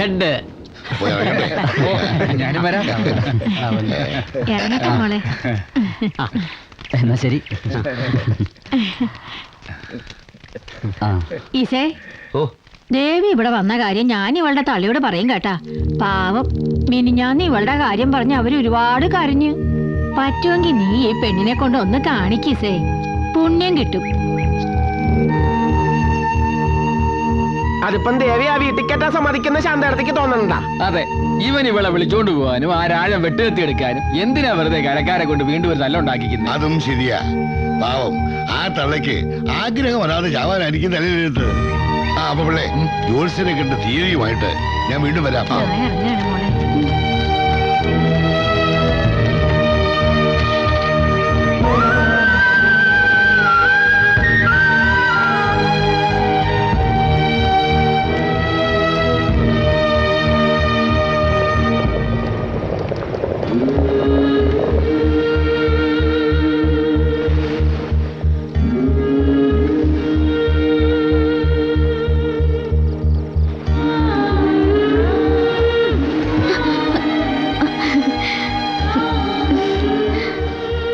Blood. ഞാനും വരാം. ഇറങ്ങട്ടെ മോളെ. എന്നാ ശരി. ഈസേ, ഓ ദേവി ഇവിടെ വന്ന കാര്യം ഞാൻ ഇവളുടെ തള്ളിയോട് പറയും കേട്ടാ. പാവം മിനിഞ്ഞാന്ന് ഇവളുടെ കാര്യം പറഞ്ഞ് അവര് ഒരുപാട് കരഞ്ഞു. പറ്റുമെങ്കിൽ നീ ഈ പെണ്ണിനെ കൊണ്ട് ഒന്ന് കാണിക്കീസേ, പുണ്യം കിട്ടും. അതിപ്പം ദേവി ആ വീട്ടിൽ കയറ്റാൻ സമ്മതിക്കുന്ന ശാന്തടത്തേക്ക് തോന്നണ്ടാ? അതെ, ഇവൻ ഇവളെ വിളിച്ചോണ്ട് പോവാനും ആ രാഴം വെട്ടുകത്തി എടുക്കാനും എന്തിനാ വെറുതെ കരക്കാരെ കൊണ്ട് വീണ്ടും ഒരു തല്ലുണ്ടാക്കിക്കുന്നത്? അതും ശരിയാ. പാവം ആ തള്ളയ്ക്ക് ആഗ്രഹം വരാതെ ചാവാനായിരിക്കും തലയിലെടുത്ത്. ആ അപ്പൊ പിള്ളേ, ജോത്സ്യനെ കണ്ട് തീയതിയുമായിട്ട് ഞാൻ വീണ്ടും വരാം. ഇറങ്ങാണ് മോളെ.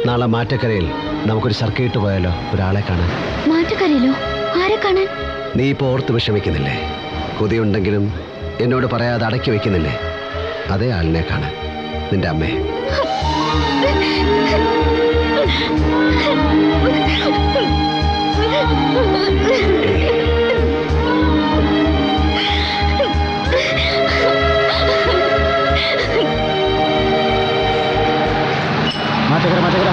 നാളെ മാറ്റക്കരയിൽ നമുക്കൊരു സർക്കിട്ട് പോയാലോ, ഒരാളെ കാണാൻ. മാറ്റക്കരയിലോ? ആരെ കാണാൻ? നീ ഇപ്പോൾ ഓർത്ത് വിഷമിക്കുന്നില്ലേ? കൊതിയുണ്ടെങ്കിലും എന്നോട് പറയാതെ അടക്കി വെക്കുന്നില്ലേ? അതേ ആളിനെ കാണാൻ, നിന്റെ അമ്മയെ. മാറ്റക്കര മാറ്റക്കര.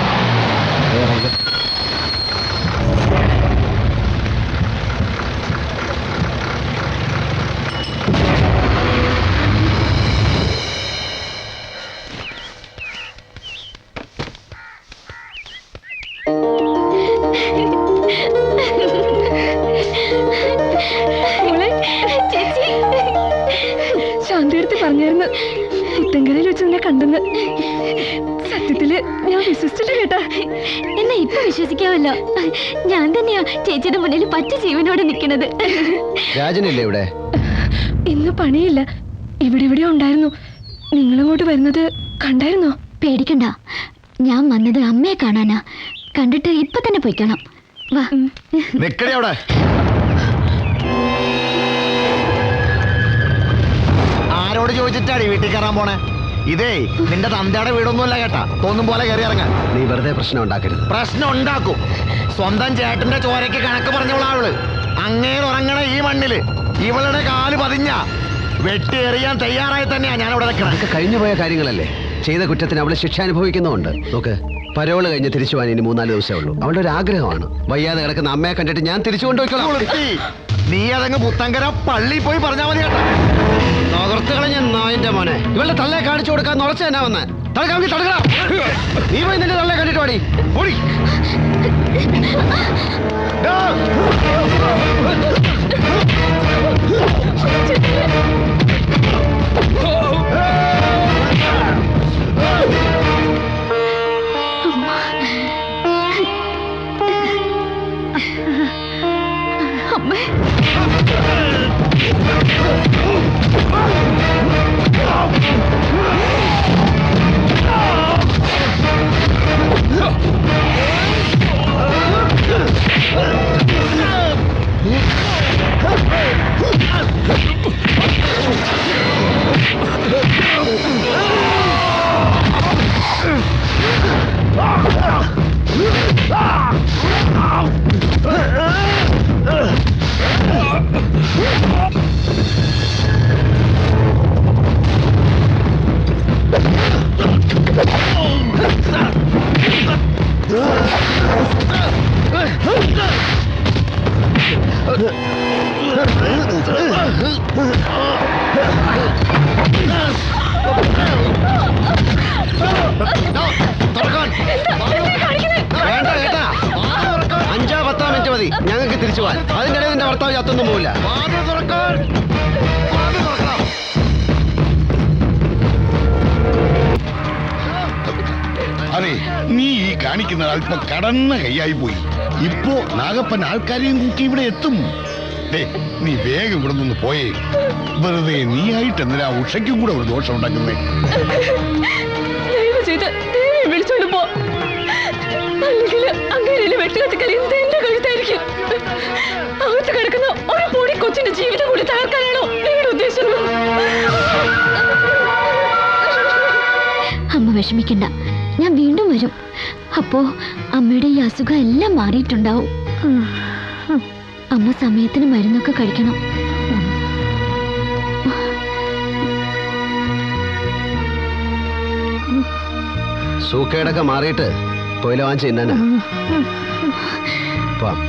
ശാന്തിയെടുത്ത് പറഞ്ഞായിരുന്നു പുത്തൻകരയിൽ വെച്ച് നിന്നെ കണ്ടെന്ന്. സത്യത്തില് ഞാൻ വിശ്വസിച്ചില്ല കേട്ടാ. എന്നെ ഇപ്പൊ വിശ്വസിക്കാമല്ലോ. ഞാൻ തന്നെയാ ചേച്ചിയുടെ മുന്നിൽ പച്ച ജീവനോടെ നിൽക്കുന്നത്. രാജനല്ലേ ഇവിടെ? ഇന്ന് പണിയില്ല, ഇവിടെ ഉണ്ടായിരുന്നു. നിങ്ങളങ്ങോട്ട് വരുന്നത് കണ്ടായിരുന്നോ? പേടിക്കണ്ട, ഞാൻ വന്നത് അമ്മയെ കാണാനാ. കണ്ടിട്ട് ഇപ്പൊ തന്നെ പോയിക്കണം. വാ. നിക്കടി അവിടെ. ആരോട് ചോദിച്ചിട്ടാണ് വീട്ടിൽ കയറാൻ പോണേ? ഇതേ നിന്റെ തന്തയുടെ വീടൊന്നുമല്ല കേട്ടാ, തോന്നും പോലെ കയറി ഇറങ്ങാൻ. നീ വെറുതെ പ്രശ്നം ഉണ്ടാക്കരുത്. പ്രശ്നം ഉണ്ടാക്കും. സ്വന്തം ചേട്ടന്റെ ചോരയ്ക്ക് കണക്ക് പറഞ്ഞവളാവള്. അങ്ങേര് ഉറങ്ങണ ഈ മണ്ണില് ഇവളുടെ കാല് പതിഞ്ഞ വെട്ടിയെറിയാൻ തയ്യാറായി തന്നെയാ ഞാൻ ഇവിടെ നിൽക്കണം. അതൊക്കെ കഴിഞ്ഞുപോയ കാര്യങ്ങളല്ലേ. ചെയ്ത കുറ്റത്തിന് അവള് ശിക്ഷ അനുഭവിക്കുന്നുണ്ട്. നോക്ക്, പരോള് കഴിഞ്ഞ് തിരിച്ചു പോകാൻ ഇനി 3-4 ദിവസമേ ഉള്ളൂ. അവളുടെ ഒരു ആഗ്രഹമാണ്. വയ്യാതെ കിടക്കുന്ന അമ്മയെ കണ്ടിട്ട് ഞാൻ തിരിച്ചു കൊണ്ടുപോയിക്കോളാം. നീ അതങ്ങ് പുത്തങ്കര പള്ളി പോയി പറഞ്ഞാൽ മതി കേട്ടോ. തകർത്ത് കളഞ്ഞ നായിന്റെ മോനെ, ഇവളുടെ തള്ളയെ കാണിച്ചു കൊടുക്കാൻ ഉറച്ചു തന്നെ വന്ന് തടക്കാമെങ്കിൽ തടക്കണം. നീ പോയി നിന്റെ തള്ളയെ കണ്ടിട്ട് പാടി ഓടി. അമ്മേ, ഞങ്ങൾക്ക് തിരിച്ചു പോവാൻ. അതിൻ്റെ ഇടയിൽ നിന്റെ ഭർത്താവ് ചത്തൊന്നും പോവില്ല. അതെ, നീ ഈ കാണിക്കുന്ന അല്പം കടന്ന കൈയായി പോയി. ഇപ്പോ നാഗപ്പൻ ആൾക്കാരെയും കൂട്ടി ഇവിടെ എത്തും. ദേ, നീ വേഗം ഇവിടെ നിന്ന് പോയേ. വെറുതെ നീ ആയിട്ട് എന്തിനാ ഉഷയ്ക്കും കൂടെ ഒരു ദോഷം ഉണ്ടാക്കുന്നേ? ദയവ് ചെയ്ത് ദേവിയെ വിളിച്ചോണ്ട് പോ. അല്ലെങ്കിൽ അങ്ങനെ വെട്ടുകത്തിക്കളിയുന്നത് എന്റെ കഴുത്തായിരിക്കും. അകത്ത് കിടക്കുന്ന ഒരു പൊടി കൊച്ചിന്റെ ജീവിതം കൂടി തകർക്കാനാണോ നിങ്ങളുടെ ഉദ്ദേശം? അമ്മ വിഷമിക്കണ്ട, ഞാൻ വീണ്ടും വരും. അപ്പോ അമ്മയുടെ ഈ അസുഖം എല്ലാം മാറിയിട്ടുണ്ടാവും. അമ്മ സമയത്തിന് മരുന്നൊക്കെ കഴിക്കണം. സൂക്കേടൊക്കെ മാറിയിട്ട് പോയില്ല വാങ്ങിച്ച് തിന്നാനാ. പോവാം.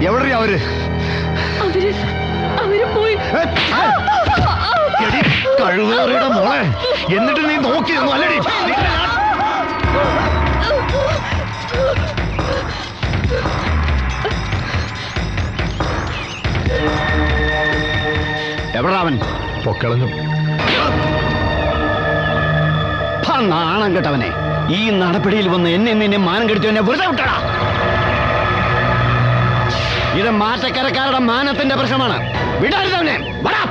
എവിടെ അവര്? അവര് പോയി. കഴിവേറിയുടെ മോളെ, എന്നിട്ട് നീ നോക്കി നിന്നു അല്ലടി? എവിടാ അവൻ? പൊക്കളഞ്ഞു. നാണം കേട്ടവനെ, ഈ നടപടിയിൽ വന്ന് എന്നെ മാനം കെടുത്തു എന്നെ വെറുതെ വിട്ടടാ. ഇത് മാറ്റക്കരക്കാരുടെ മാനത്തിന്റെ പ്രശ്നമാണ്. വിടരുതവനെ. വരാ.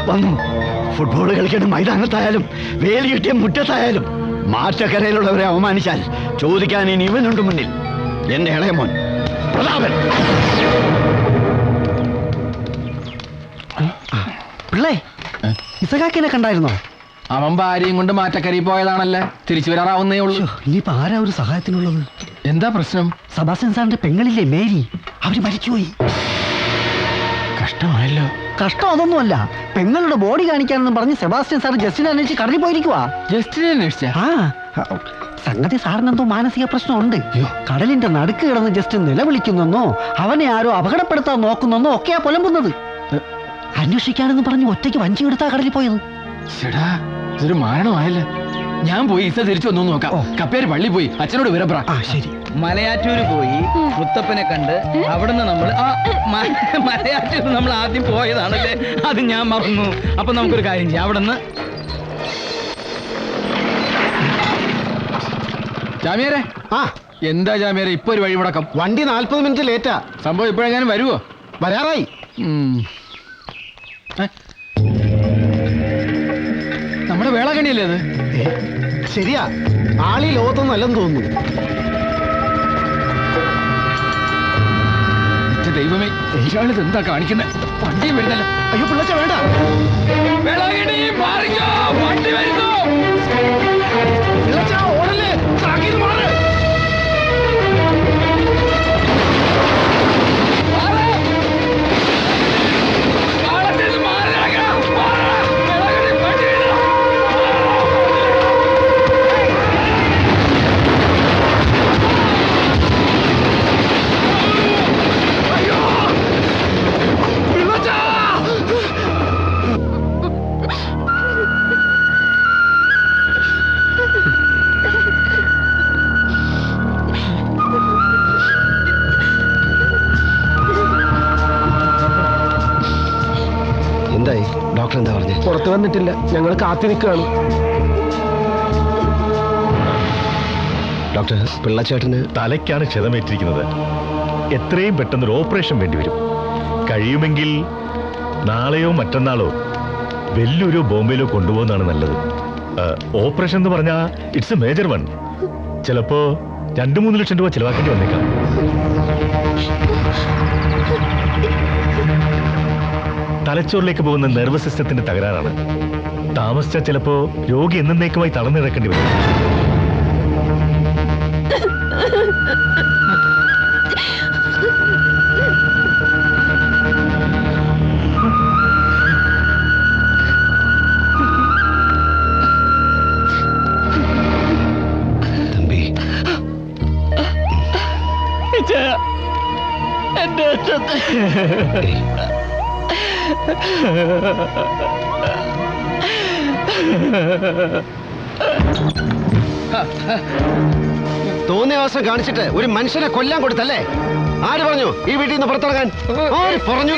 വന്നു. ഫുട്ബോൾ കളിക്കുന്ന മൈതാനത്തായാലും വേലി കിട്ടിയ മുറ്റത്തായാലും മാറ്റക്കരയിലുള്ളവരെ അവമാനിച്ചാൽ ചോദിക്കാൻ ഇനി ഇവനുണ്ട് മുന്നിൽ. എന്റെ ഇളയമോൻ പ്രതാപൻ. പിള്ളേ, ഇസഹാക്കിനെ കണ്ടായിരുന്നോ? അവൻ ഭാര്യയും കൊണ്ട് മാറ്റക്കരയിൽ പോയതാണല്ലേ, തിരിച്ചു വരാറാവുന്നേ ഉള്ളൂ. ഇനിയിപ്പോ ആരാ ഒരു സഹായത്തിനുള്ളത്? എന്താ പ്രശ്നം? സബാസ്റ്റ്യൻ സാറിന്റെ പെങ്ങളില്ലേ മേരി, അവര് മരിച്ചുപോയി. കഷ്ടമായല്ലോ. കഷ്ടം അതൊന്നുമല്ല, പെങ്ങളുടെ ബോഡി കാണിക്കാനെന്ന് പറഞ്ഞ് സെബാസ്റ്റ്യൻ സാർ ജസ്റ്റിനെ അന്വേഷിച്ച് കടലിൽ പോയിരിക്കുവാ. ജസ്റ്റിനെ അന്വേഷിച്ച? ആ, സംഗതി സാറിനെന്തോ മാനസിക പ്രശ്നമുണ്ട്. കടലിന്റെ നടുക്ക് കിടന്ന് ജസ്റ്റ് നിലവിളിക്കുന്നെന്നോ അവനെ ആരോ അപകടപ്പെടുത്താൻ നോക്കുന്നെന്നോ ഒക്കെയാ പുലമ്പുന്നത്. അന്വേഷിക്കാനെന്ന് പറഞ്ഞ് ഒറ്റയ്ക്ക് വഞ്ചി എടുത്താ കടലിൽ പോയത്. ചേടാ, ഇതൊരു മാരണമായല്ലേ. ഞാൻ പോയി ഇസ തിരിച്ചു വന്നു നോക്കാം. കപ്പേര് പള്ളി പോയി അച്ഛനോട് വിവരം പറ. ശരി. മലയാറ്റൂര് പോയി മുത്തപ്പനെ കണ്ട് അവിടുന്ന് നമ്മൾ മലയാറ്റൂർ നമ്മൾ ആദ്യം പോയതാണല്ലേ, അത് ഞാൻ മറന്നു. അപ്പൊ നമുക്കൊരു കാര്യം ചെയ്യാം, അവിടുന്ന് ജാമ്യാരെ. എന്താ ജാമ്യാരെ ഇപ്പൊ ഒരു വഴിമുടക്കം? വണ്ടി 40 മിനിറ്റ് ലേറ്റാ. സംഭവം ഇപ്പോഴെങ്ങാനും വരുവോ? വരാറായി. നമ്മുടെ വേളാങ്കണ്ണിയല്ലേ അത്? ശരിയാ, ആളീ ലോകത്തൊന്നും അല്ലെന്ന് തോന്നുന്നു. ദൈവമേ, ഇയാളിത് എന്താ കാണിക്കുന്നത്? വണ്ടിയും വരുന്നല്ലോ. അയ്യോ പിള്ളച്ച വേണ്ട. വേളാങ്കണ്ണി മാറിക്കോ, വണ്ടി വരുന്നു. പിള്ളച്ച ഓടല്ലേ, താക്കീത് മാറ്. എന്തായി? ഡോക്ടർ എന്താ പറഞ്ഞു? പുറത്തു വന്നിട്ടില്ല, ഞങ്ങൾ കാത്തു നിൽക്കുകയാണ്. ഡോക്ടർ, പിള്ളച്ചേട്ടന് തലയ്ക്കാണ് ക്ഷതമേറ്റിരിക്കുന്നത്. എത്രയും പെട്ടെന്ന് ഒരു ഓപ്പറേഷൻ വേണ്ടിവരും. കഴിയുമെങ്കിൽ നാളെയോ മറ്റന്നാളോ വലിയൊരു ബോംബെയിലോ കൊണ്ടുപോകുന്നതാണ് നല്ലത്. ഓപ്പറേഷൻ എന്ന് പറഞ്ഞാൽ ഇറ്റ്സ് എ മേജർ വൺ. ചിലപ്പോ 2-3 ലക്ഷം രൂപ ചിലവാക്കേണ്ടി വന്നേക്കാം. തലച്ചോറിലേക്ക് പോകുന്ന നെർവസ് സിസ്റ്റത്തിന്റെ തകരാറാണ്. താമസിച്ചാൽ ചിലപ്പോ രോഗി എന്നേക്കുമായി തളർന്നിടക്കേണ്ടി വരും. എന്റെ അച്ഛത്തെ തോന്നിയ ദിവസം കാണിച്ചിട്ട് ഒരു മനുഷ്യനെ കൊല്ലാൻ കൊടുത്തല്ലേ? ആര് പറഞ്ഞു ഈ വീട്ടിൽ നിന്ന് പുറത്തിറങ്ങാൻ? ആര് പറഞ്ഞു?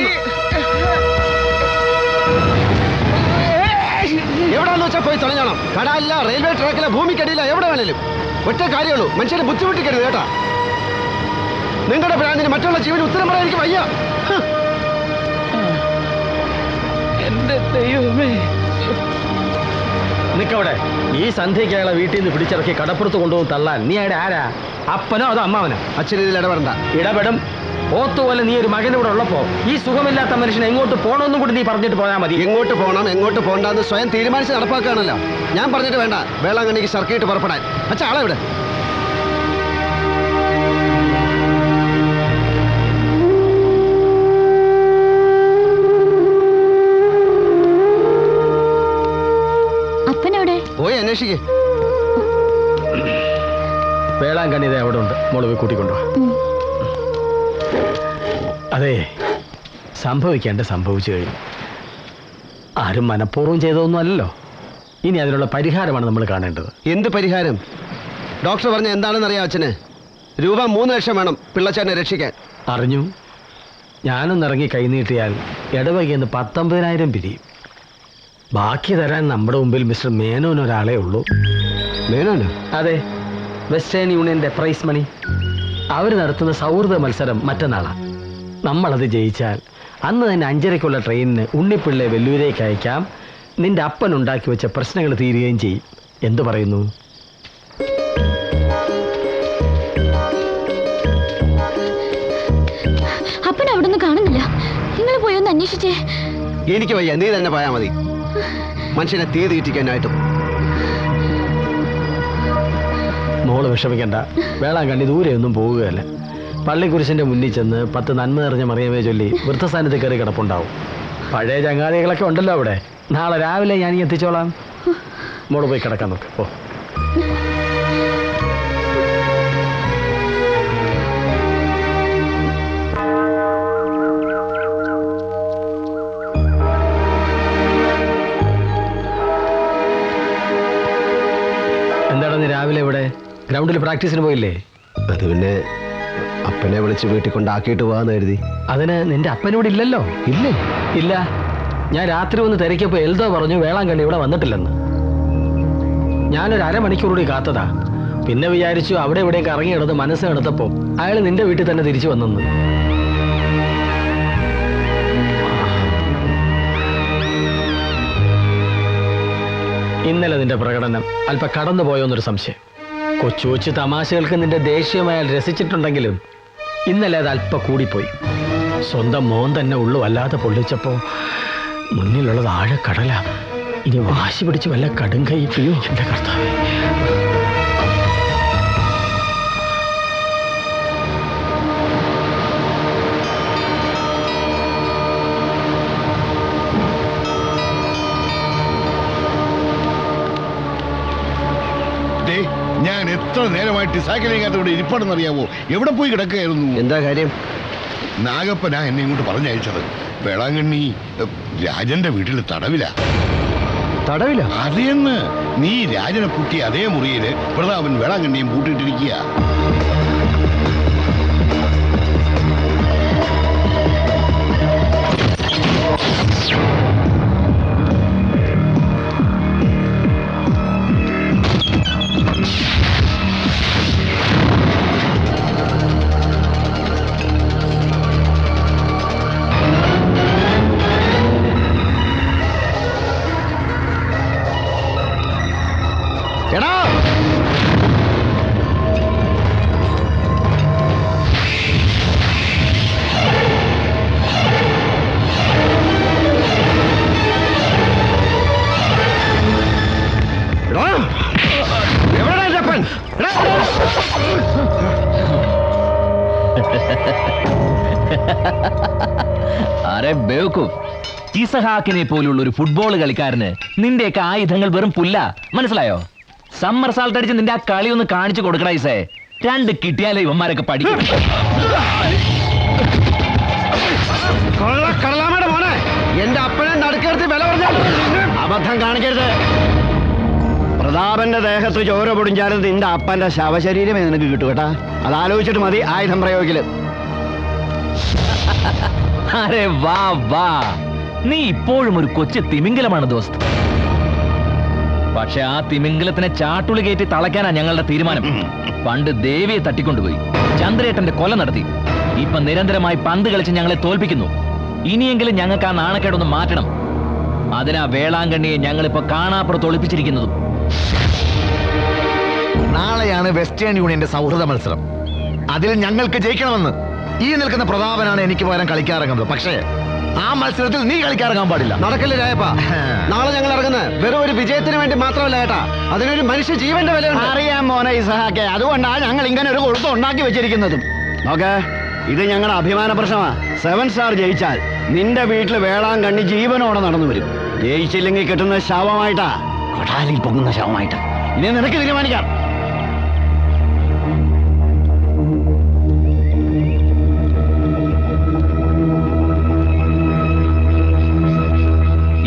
എവിടാന്ന് വെച്ചാൽ പോയി തെളിഞ്ഞണം. കടയില്ല, റെയിൽവേ ട്രാക്കില്ല, ഭൂമിക്കടിയില്ല, എവിടെ വേണേലും. ഒറ്റ കാര്യമുള്ളൂ, മനുഷ്യനെ ബുദ്ധിമുട്ടിക്കരുത് കേട്ടാ. നിങ്ങളുടെ പ്രാന്തിന് മറ്റുള്ള ജീവന് ഉത്തരം പറയാൻ എനിക്ക് വയ്യ. എന്റെ ദൈവമേ. നിക്കവിടെ. ഈ സന്ധ്യയ്ക്ക് അയാളെ വീട്ടിൽ നിന്ന് പിടിച്ചിറക്കി കടപ്പുറത്ത് കൊണ്ടുപോകും തള്ളാൻ നീ അയാളുടെ ആരാ? അപ്പനോ അതോ അമ്മാവനോ? അച്ഛൻ ഇതിൽ ഇടപെടണ്ട. ഇടപെടും. ഓത്തുപോലെ നീ ഒരു മകനിവിടെ ഉള്ളപ്പോ ഈ സുഖമില്ലാത്ത മനുഷ്യനെ എങ്ങോട്ട് പോകണമെന്നും കൂടി നീ പറഞ്ഞിട്ട് പോയാൽ മതി. എങ്ങോട്ട് പോകണം എങ്ങോട്ട് പോകണ്ടെന്ന് സ്വയം തീരുമാനിച്ച് നടപ്പാക്കുകയാണല്ലോ. ഞാൻ പറഞ്ഞിട്ട് വേണ്ട വേളാങ്കണ്ണിക്ക് സർക്കിട്ട് പുറപ്പെടാൻ. അച്ഛാ ആളെ ഇവിടെ. അപ്പനവിടെ പോയി അന്വേഷിക്കേ. വേളാങ്കണ്ണി ഇതേ അവിടെ ഉണ്ട്. മോള് പോയി കൂട്ടിക്കൊണ്ടുവാ. അതെ, സംഭവിക്കേണ്ട സംഭവിച്ചു കഴിഞ്ഞു. ആരും മനഃപൂർവ്വം ചെയ്തതൊന്നും അല്ലല്ലോ. ഇനി അതിനുള്ള പരിഹാരമാണ് നമ്മൾ കാണേണ്ടത്. എന്ത് പരിഹാരം? ഡോക്ടർ പറഞ്ഞ എന്താണെന്ന് അറിയാം അച്ഛന്? രൂപ 3 ലക്ഷം വേണം പിള്ളച്ചേട്ടനെ രക്ഷിക്കാൻ. അറിഞ്ഞു. ഞാനൊന്നിറങ്ങി കൈനീട്ടിയാൽ ഇടവകയെന്ന് 19,000 പിരിയും. ബാക്കി തരാൻ നമ്മുടെ മുമ്പിൽ മിസ്റ്റർ മേനോൻ ഒരാളേ ഉള്ളൂ. മേനോനോ? അതെ, വെസ്റ്റേൺ യൂണിയന്റെ പ്രൈസ് മണി. അവർ നടത്തുന്ന സൗഹൃദ മത്സരം മറ്റന്നാളാണ്. നമ്മളത് ജയിച്ചാൽ അന്ന് തന്നെ 5:30-ക്കുള്ള ട്രെയിനിന് ഉണ്ണിപ്പിള്ളയെ വെല്ലൂരേക്ക് അയക്കാം. നിന്റെ അപ്പൻ ഉണ്ടാക്കി വെച്ച പ്രശ്നങ്ങൾ തീരുകയും ചെയ്യും. എന്തു പറയുന്നു? അപ്പൻ അവിടെ നിന്ന് കാണുന്നില്ല. നിങ്ങൾ പോയി ഒന്ന് അന്വേഷിച്ചേ. എനിക്ക് വയ്യ, നീ തന്നെ പോയാൽ മതി. മനുഷ്യനെ തീ തീറ്റിക്കാനായിട്ടും. മോള് വിഷമിക്കണ്ട. വേളാങ്കണ്ണി ദൂരെയൊന്നും പോവുകയല്ല. പള്ളിക്കുരിശിന്റെ മുന്നിൽ ചെന്ന് 10 നന്മ നിറഞ്ഞ മറിയമേ ചൊല്ലി വൃദ്ധസ്ഥാനത്ത് കയറി കിടപ്പുണ്ടാവും. പഴയ ചങ്ങാതികളൊക്കെ ഉണ്ടല്ലോ അവിടെ. നാളെ രാവിലെ ഞാൻ എത്തിച്ചോളാം. മോള് പോയി കിടക്കാൻ നോക്ക്. ഓ, എന്താടാ നീ രാവിലെ ഇവിടെ ഗ്രൗണ്ടിൽ പ്രാക്ടീസിന് പോയില്ലേ? അത് പിന്നെ അപ്പനെ വിളിച്ച് വീട്ടിൽ കൊണ്ടാക്കിയിട്ട് പോകാന്ന് കരുതി. അതിന് നിന്റെ അപ്പനോട് ഇല്ലല്ലോ. ഇല്ലേ? ഇല്ല. ഞാൻ രാത്രി ഒന്ന് തിരക്കിയപ്പോ എൽദോ പറഞ്ഞു വേളാങ്കണ്ണി ഇവിടെ വന്നിട്ടില്ലെന്ന്. ഞാനൊരു അരമണിക്കൂർ കൂടി കാത്തതാ. പിന്നെ വിചാരിച്ചു അവിടെ ഇവിടെയൊക്കെ ഇറങ്ങി കിടന്ന് മനസ്സ് കിടത്തപ്പോ അയാൾ നിന്റെ വീട്ടിൽ തന്നെ തിരിച്ചു വന്നെന്ന്. ഇന്നലെ നിന്റെ പ്രകടനം അല്പം കടന്നു പോയോന്നൊരു സംശയം. കൊച്ചു കൊച്ചു തമാശകൾക്ക് നിന്റെ ദേഷ്യമായി രസിച്ചിട്ടുണ്ടെങ്കിലും ഇന്നലെ അത് അല്പം കൂടിപ്പോയി. സ്വന്തം മോൻ തന്നെ ഉള്ളു വല്ലാതെ പൊള്ളിച്ചപ്പോ മുന്നിലുള്ളത് ആഴക്കടല. ഇനി വാശി പിടിച്ച് വല്ല കടുങ്കൈ ചെയ്യോ എന്റെ കർത്താവേ. ഞാൻ എത്ര നേരമായിട്ട് സൈക്കിളിനകത്തോടെ ഇരിപ്പാടെന്നറിയാവോ? എവിടെ പോയി കിടക്കുകയായിരുന്നു? എന്താ കാര്യം? നാഗപ്പനാ എന്നെ ഇങ്ങോട്ട് പറഞ്ഞയച്ചത്. വേളാങ്കണ്ണി രാജന്റെ വീട്ടിൽ തടവില. തടവില? അറിയെന്ന്. നീ രാജനെ പൂട്ടി അതേ മുറിയില് പ്രതാപൻ വേളാങ്കണ്ണിയും പൂട്ടിയിട്ടിരിക്കുക. അരെ ബേവക്കൂഫ്, ഇസഹാക്കിനെ പോലുള്ള ഒരു ഫുട്ബോൾ കളിക്കാരന് നിന്റെയൊക്കെ ആയുധങ്ങൾ വെറും പുല്ല, മനസ്സിലായോ? സമ്മർ സാൾട്ട് അടിച്ച് നിന്റെ ആ കളി ഒന്ന് കാണിച്ചു കൊടുക്കണ ഇസേ. 2 കിട്ടിയാലേ ഇവന്മാരൊക്കെ പഠിക്കും. കടലാമയുടെ മോനെ, എന്റെ അപ്പനെ നടുക്കെടുത്ത് വില പറഞ്ഞാൽ അബദ്ധം കാണിക്കരുത്. പ്രതാപന്റെ ദേഹത്ത് ചോര പൊടിഞ്ഞാലും നിന്റെ അപ്പന്റെ ശവശരീരമേ നിനക്ക് കിട്ടു കേട്ടാ. അതാലോചിച്ചിട്ട് മതി ആയുധം പ്രയോഗിക്കല്. അരെ വാ വാ, നീ ഇപ്പോഴും ഒരു കൊച്ചു തിമിംഗലമാണ് ദോസ്ത്. പക്ഷെ ആ തിമിംഗലത്തിനെ ചാട്ടുളി കയറ്റി തളയ്ക്കാനാ ഞങ്ങളുടെ തീരുമാനം. പണ്ട് ദേവിയെ തട്ടിക്കൊണ്ടുപോയി ചന്ദ്രേട്ടന്റെ കൊല നടത്തി. ഇപ്പൊ നിരന്തരമായി പന്ത് കളിച്ച് ഞങ്ങളെ തോൽപ്പിക്കുന്നു. ഇനിയെങ്കിലും ഞങ്ങൾക്ക് ആ നാണക്കേടൊന്ന് മാറ്റണം. അതിനാ വേളാങ്കണ്ണിയെ ഞങ്ങളിപ്പോ കാണാപ്പുറത്ത് ഒളിപ്പിച്ചിരിക്കുന്നതും. നാളെയാണ് വെസ്റ്റേൺ യൂണിയന്റെ സൗഹൃദ മത്സരം. അതിൽ ഞങ്ങൾക്ക് ജയിക്കണമെന്ന് ഈ നിൽക്കുന്ന പ്രതാപനാണ് എനിക്ക് പകരം കളിക്കാറിറങ്ങുന്നത്. പക്ഷേ ആ മത്സരത്തിൽ നീ കളിക്കാറിറങ്ങാൻ പാടില്ല. നടക്കില്ല രായപ്പാ. നാളെ ഞങ്ങൾ ഇറങ്ങുന്നത് വെറും ഒരു വിജയത്തിന് വേണ്ടി മാത്രമല്ല കേട്ടാ, അതിനൊരു മനുഷ്യ ജീവന്റെ വിലയുണ്ട്. അറിയാൻ മോനെ ഇസഹാക്കെ, അതുകൊണ്ടാണ് ഞങ്ങൾ ഇങ്ങനെ ഒരു കൊളുത്തം ഉണ്ടാക്കി വെച്ചിരിക്കുന്നതും. നോക്ക്, ഇത് ഞങ്ങളുടെ അഭിമാന പ്രശ്നമാ. 7 സ്റ്റാർ ജയിച്ചാൽ നിന്റെ വീട്ടിൽ വേളാങ്കണ്ണി ജീവനോടെ നടന്നു വരും. ജയിച്ചില്ലെങ്കിൽ കിട്ടുന്ന ശവമായിട്ടാ, കൊട്ടാലിൽ പൊങ്ങുന്ന ശവമായിട്ട്. ഇനി നിനക്ക് തീരുമാനിക്കാം.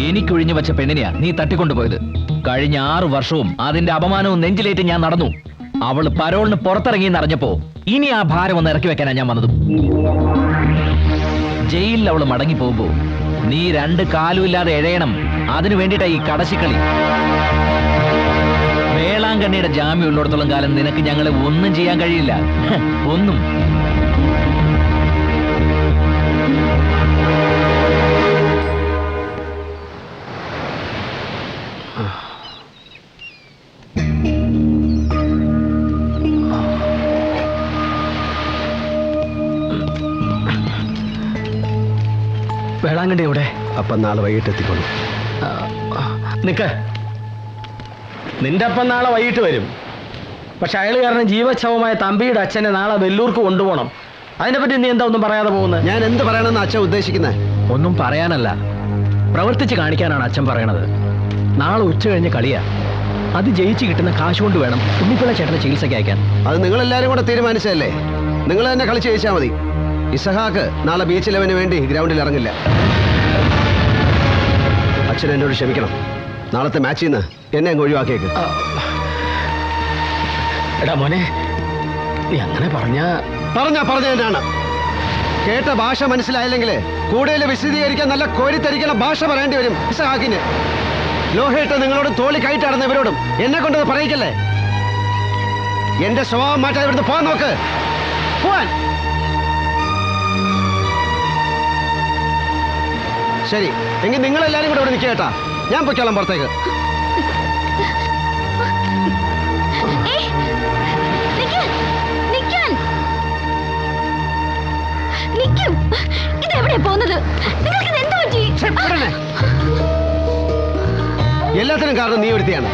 എനിക്കൊഴിഞ്ഞു വെച്ച പെണ്ണിനെയാ നീ തട്ടിക്കൊണ്ടുപോയത്. കഴിഞ്ഞ 6 വർഷവും അതിന്റെ അപമാനവും നെഞ്ചിലേറ്റ് ഞാൻ നടന്നു. അവള് പരോളിന് പുറത്തിറങ്ങിയെന്നറിഞ്ഞപ്പോ ഇനി ആ ഭാരം ഒന്ന് ഇറക്കി വെക്കാനാ ഞാൻ വന്നതും. ജയിലിൽ അവള് മടങ്ങി പോകുമ്പോ നീ 2 കാലും ഇല്ലാതെ എഴയണം. അതിനു വേണ്ടിയിട്ടാ ഈ കടശിക്കളി. വേളാങ്കണ്ണിയുടെ ജാമ്യം ഉള്ളിടത്തോളം കാലം നിനക്ക് ഞങ്ങളെ ഒന്നും ചെയ്യാൻ കഴിയില്ല. ഒന്നും. വേളാങ്കണ്ണി എവിടെ? അപ്പം നാളെ വൈകിട്ട് എത്തിക്കൊള്ളു. നിക്ക്, നിന്റെ അപ്പം നാളെ വൈകിട്ട് വരും. പക്ഷെ അയാൾ കാരണം ജീവച്ഛവമായ തമ്പിയുടെ അച്ഛനെ നാളെ വെല്ലൂർക്ക് കൊണ്ടുപോകണം. അതിനെപ്പറ്റി നീ എന്താ ഒന്നും പറയാതെ പോകുന്നത്? ഞാൻ എന്ത് പറയണമെന്ന് അച്ഛൻ ഉദ്ദേശിക്കുന്നത്? ഒന്നും പറയാനല്ല, പ്രവർത്തിച്ച് കാണിക്കാനാണ് അച്ഛൻ പറയണത്. നാളെ ഉച്ച കഴിഞ്ഞ് കളിയാ. അത് ജയിച്ച് കിട്ടുന്ന കാശ് കൊണ്ട് വേണം ഉണ്ണിപ്പിള്ള ചേട്ടനെ ചികിത്സയ്ക്ക് അയക്കാൻ. അത് നിങ്ങളെല്ലാരും കൂടെ തീരുമാനിച്ചതല്ലേ? നിങ്ങൾ തന്നെ കളിച്ച് ജയിച്ചാൽ മതി. ഇസഹാക്ക് നാളെ ബീച്ച് 11 വേണ്ടി ഗ്രൗണ്ടിൽ ഇറങ്ങില്ല. അച്ഛൻ എന്നോട് ക്ഷമിക്കണം. നാളത്തെ മാച്ചിൽ നിന്ന് എന്നെ അങ്ങ് ഒഴിവാക്കിയേക്ക്. എടാ മോനെ, നീ അങ്ങനെ പറഞ്ഞാണ്. കേട്ട ഭാഷ മനസ്സിലായില്ലെങ്കിൽ കൂടുതൽ വിശദീകരിക്കാൻ നല്ല കോരിത്തരിക്കുന്ന ഭാഷ പറയേണ്ടി വരും ഇസഹാക്കിന്. ലോഹയിട്ട് നിങ്ങളോടും തോളി കയറ്റാടുന്ന ഇവരോടും എന്നെ കൊണ്ടത് പറയിക്കല്ലേ. എന്റെ സ്വഭാവം മാറ്റാതെ ഇവിടുന്ന് പോകാൻ നോക്ക്. പോവാൻ. ശരി, എങ്കിൽ നിങ്ങളെല്ലാരും കൂടെ ഇവിടെ നിൽക്കുക കേട്ടാ. ഞാൻ പൊയ്ക്കോളാം പുറത്തേക്ക്. എല്ലാത്തിനും കാരണം നീ ഒരുത്തിയാണ്.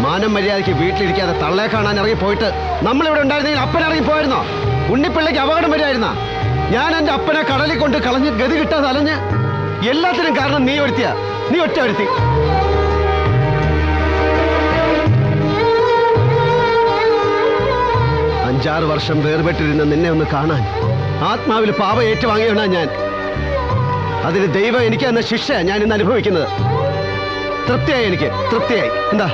മാനം മര്യാദയ്ക്ക് വീട്ടിലിരിക്കാതെ തള്ളെ കാണാൻ ഇറങ്ങി പോയിട്ട് നമ്മളിവിടെ ഉണ്ടായിരുന്നെങ്കിൽ അപ്പൻ ഇറങ്ങി പോയിരുന്നോ? ഉണ്ണിപ്പിള്ളയ്ക്ക് അപകടം വരുമായിരുന്ന? ഞാൻ എന്റെ അപ്പനെ കടലിൽ കൊണ്ട് കളഞ്ഞ് ഗതി കിട്ടാതെ അലഞ്ഞ്. എല്ലാത്തിനും കാരണം നീ ഒരുത്തിയാ. നീ ഒറ്റ ഒരുത്തി. അഞ്ചാറ് വർഷം വേർപെട്ടിരുന്ന നിന്നെ ഒന്ന് കാണാൻ ആത്മാവിൽ പാപ ഏറ്റുവാങ്ങിയാണ് ഞാൻ. അതിന് ദൈവം എനിക്ക് എന്ന ശിക്ഷ ഞാൻ ഇന്ന് അനുഭവിക്കുന്നത്. തൃപ്തിയായി, എനിക്ക് തൃപ്തിയായി. എന്താ